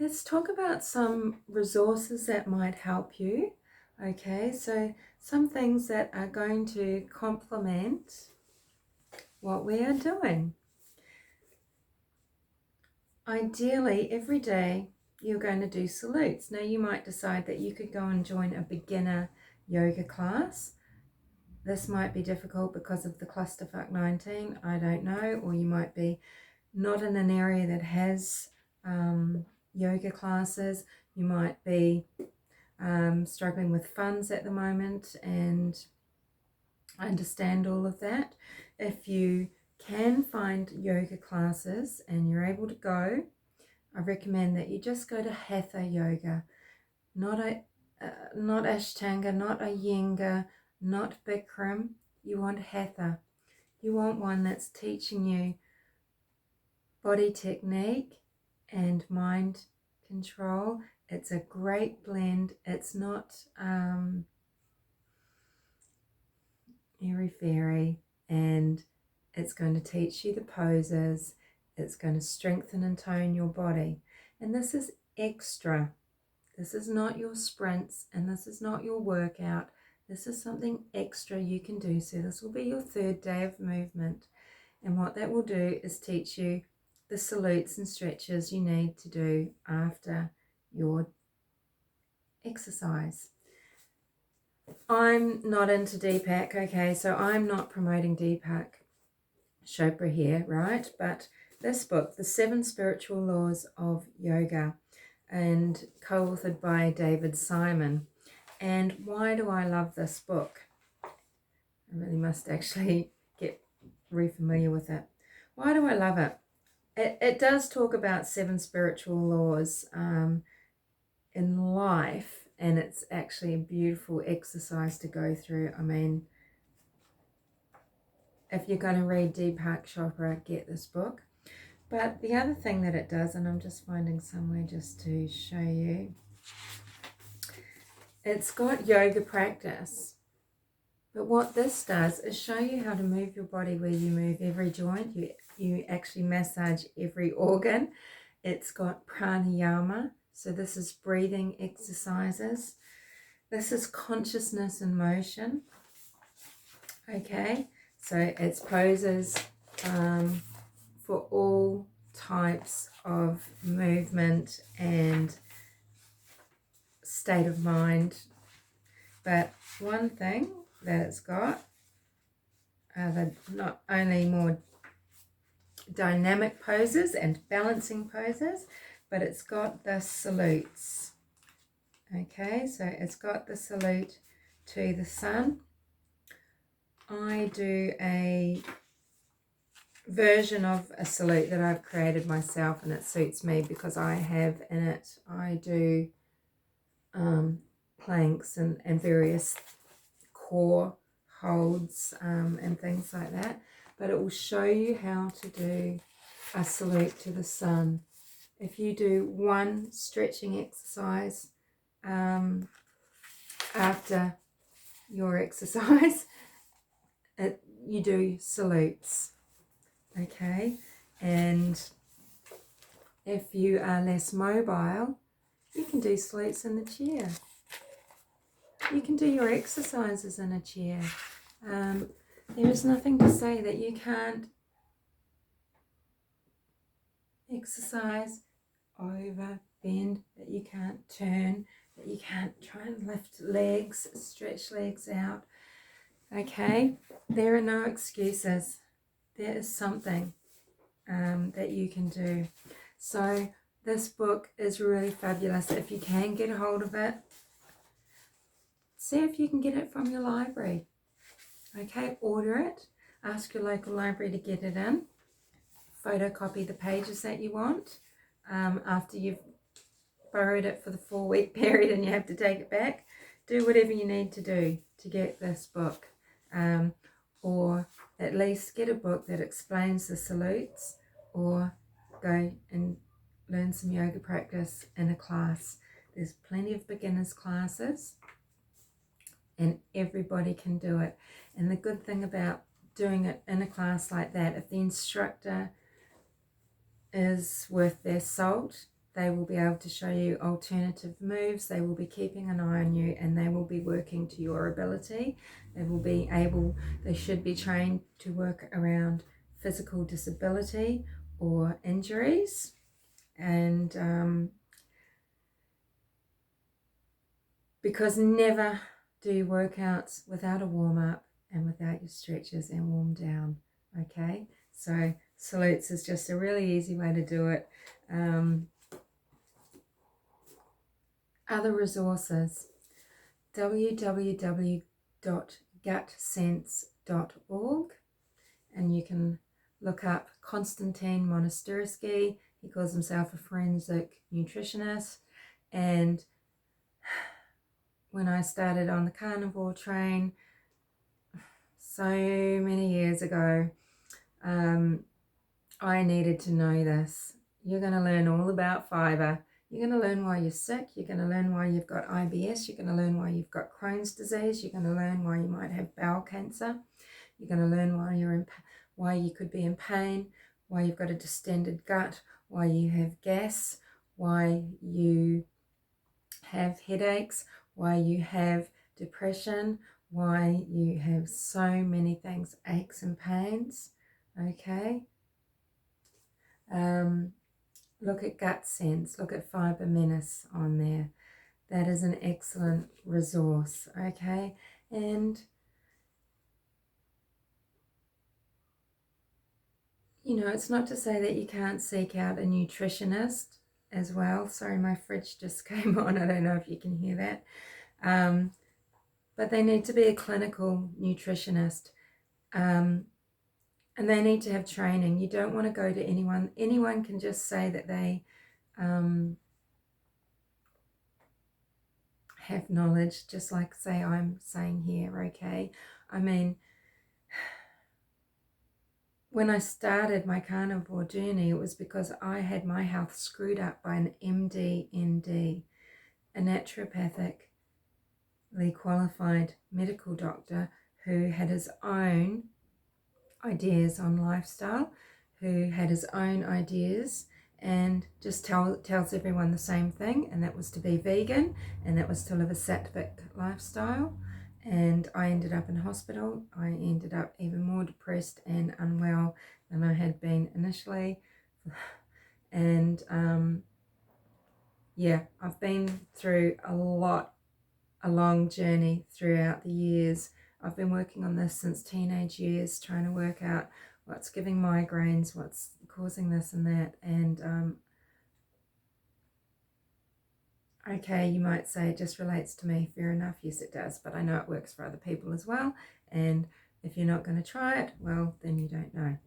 Let's talk about some resources that might help you. Okay, so some things that are going to complement what we are doing. Ideally, every day you're going to do salutes. Now, you might decide that you could go and join a beginner yoga class. This might be difficult because of the clusterfuck 19, I don't know, or you might be not in an area that has yoga classes. You might be struggling with funds at the moment, and I understand all of that. If you can find yoga classes and you're able to go, I recommend that you just go to Hatha yoga, not Ashtanga, not Iyengar, not Bikram. You want Hatha. You want one that's teaching you body technique and mind control. It's a great blend. It's not airy-fairy, and it's going to teach you the poses. It's going to strengthen and tone your body. And this is extra. This is not your sprints, and this is not your workout. This is something extra you can do. So this will be your third day of movement. And what that will do is teach you the salutes and stretches you need to do after your exercise. I'm not into Deepak, okay, so I'm not promoting Deepak Chopra here, right? But this book, The 7 Spiritual Laws of Yoga, and co-authored by David Simon. And why do I love this book? I really must actually get re-familiar with it. Why do I love it? It does talk about 7 spiritual laws in life, and it's actually a beautiful exercise to go through. I mean, if you're going to read Deepak Chopra, get this book. But the other thing that it does, and I'm just finding somewhere just to show you, it's got yoga practice. But what this does is show you how to move your body where you move every joint. You actually massage every organ. It's got pranayama. So this is breathing exercises. This is consciousness in motion. Okay, so it's poses for all types of movement and state of mind. But one thing that it's got are the not only more dynamic poses and balancing poses, but it's got the salutes. Okay, so it's got the salute to the sun. I do a version of a salute that I've created myself, and it suits me because I have in it, I do planks and various core holds and things like that. But it will show you how to do a salute to the sun. If you do one stretching exercise after your exercise, you do salutes, okay? And if you are less mobile, you can do salutes in the chair. You can do your exercises in a chair. There is nothing to say that you can't exercise over, bend, that you can't turn, that you can't try and lift legs, stretch legs out. Okay, there are no excuses. There is something that you can do. So this book is really fabulous. If you can get a hold of it, see if you can get it from your library. Okay, order it. Ask your local library to get it in. Photocopy the pages that you want. After you've borrowed it for the 4-week period and you have to take it back, do whatever you need to do to get this book. Or at least get a book that explains the salutes, or go and learn some yoga practice in a class. There's plenty of beginners classes, and everybody can do it. And the good thing about doing it in a class like that, if the instructor is worth their salt, They will be able to show you alternative moves. They will be keeping an eye on you, and they will be working to your ability. They should be trained to work around physical disability or injuries. And because never do workouts without a warm-up and without your stretches and warm down. Okay, so salutes is just a really easy way to do it. Other resources: www.gutsense.org, and you can look up Konstantin Monastyrsky. He calls himself a forensic nutritionist, and when I started on the carnivore train so many years ago, I needed to know this. You're going to learn all about fibre. You're going to learn why you're sick. You're going to learn why you've got IBS. You're going to learn why you've got Crohn's disease. You're going to learn why you might have bowel cancer. You're going to learn why you could be in pain, why you've got a distended gut, why you have gas, why you have headaches, why you have depression, why you have so many things, aches and pains. Okay. Look at Gut Sense, look at Fibre Menace on there. That is an excellent resource. Okay. And you know, it's not to say that you can't seek out a nutritionist as well. Sorry, my fridge just came on. I don't know if you can hear that. But they need to be a clinical nutritionist. And they need to have training. You don't want to go to anyone. Anyone can just say that they have knowledge, just like, say, I'm saying here, okay? I mean, when I started my carnivore journey, it was because I had my health screwed up by an MD, a naturopathically qualified medical doctor who had his own ideas on lifestyle, who had his own ideas and just tells everyone the same thing, and that was to be vegan, and that was to live a sattvic lifestyle. And I ended up in hospital. I ended up even more depressed and unwell than I had been initially. And yeah, I've been through a long journey throughout the years. I've been working on this since teenage years, trying to work out what's giving migraines, what's causing this and that. And okay, you might say it just relates to me. Fair enough. Yes, it does. But I know it works for other people as well. And if you're not going to try it, well, then you don't know.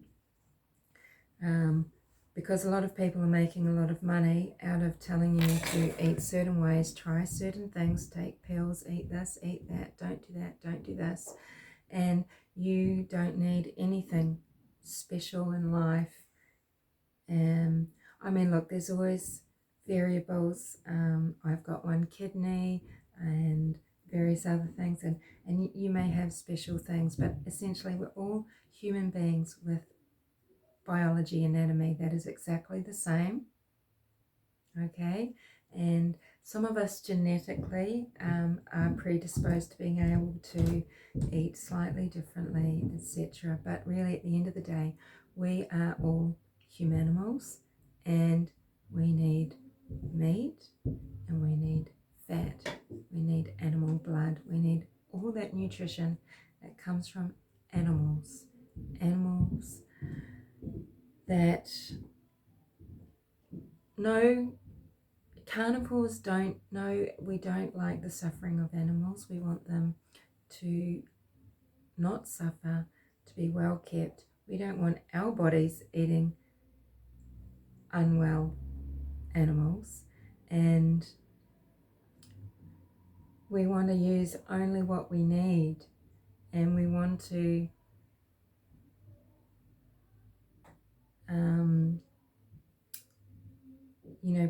Because a lot of people are making a lot of money out of telling you to eat certain ways, try certain things, take pills, eat this, eat that, don't do that, don't do this. And you don't need anything special in life. I mean, look, there's always variables. I've got one kidney and various other things, and you may have special things, but essentially we're all human beings with biology, anatomy that is exactly the same. Okay, and some of us genetically are predisposed to being able to eat slightly differently, etc. But really, at the end of the day, we are all humanimals, and we need meat, and we need fat, we need animal blood, we need all that nutrition that comes from animals that no, carnivores don't know. We don't like the suffering of animals. We want them to not suffer, to be well kept. We don't want our bodies eating unwell animals, and we want to use only what we need, and we want to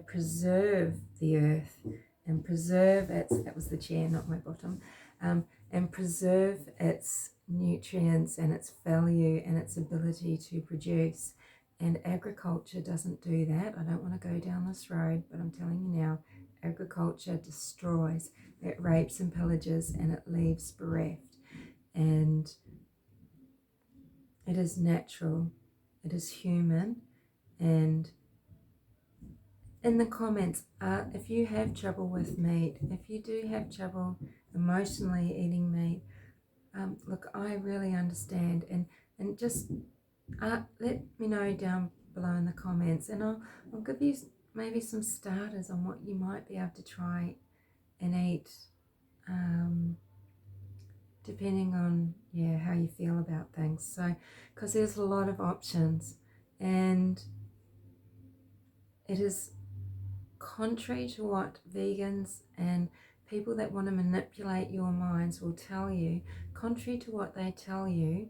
preserve the earth and preserve its, that was the chair, not my bottom, and preserve its nutrients and its value and its ability to produce. And agriculture doesn't do that. I don't want to go down this road, but I'm telling you now, agriculture destroys, it rapes and pillages, and it leaves bereft. And it is natural, it is human. And in the comments, if you have trouble with meat, if you do have trouble emotionally eating meat, look, I really understand, and just let me know down below in the comments, and I'll give you maybe some starters on what you might be able to try and eat, depending on how you feel about things. So, because there's a lot of options, and it is contrary to what vegans and people that want to manipulate your minds will tell you. Contrary to what they tell you,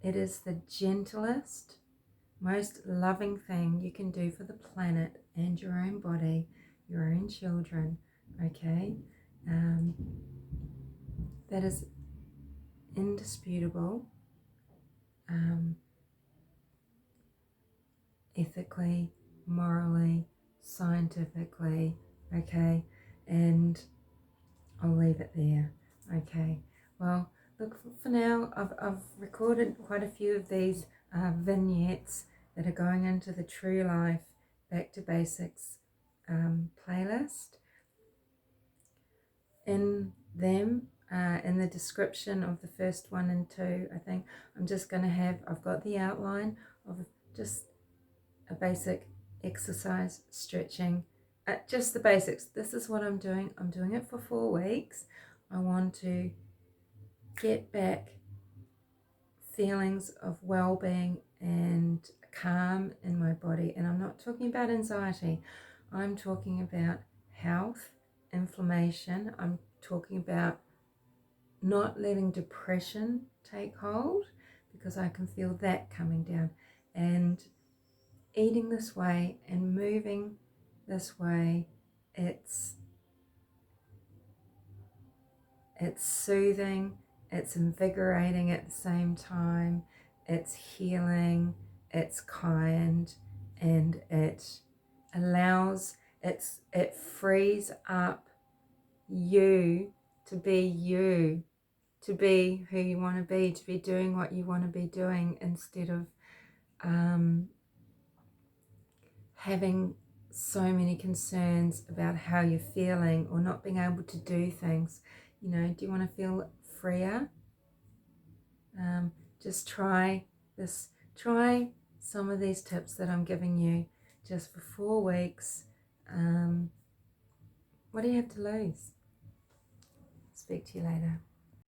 it is the gentlest, most loving thing you can do for the planet and your own body, your own children, okay? That is indisputable, ethically, morally, scientifically, okay? And I'll leave it there, okay? Well, look, for now, I've recorded quite a few of these vignettes that are going into the True Life Back to Basics playlist. In them, in the description of the first 1 and 2, I think I'm just going to have, I've got the outline of just a basic exercise, stretching, just the basics. This is what I'm doing. I'm doing it for 4 weeks. I want to get back feelings of well-being and calm in my body. And I'm not talking about anxiety. I'm talking about health, inflammation. I'm talking about not letting depression take hold, because I can feel that coming down. And eating this way and moving this way, it's soothing, it's invigorating at the same time, it's healing, it's kind, and it allows, it frees up you, to be who you want to be doing what you want to be doing, instead of having so many concerns about how you're feeling or not being able to do things. You know, do you want to feel freer? Just try this. Try some of these tips that I'm giving you just for 4 weeks. What do you have to lose? Speak to you later.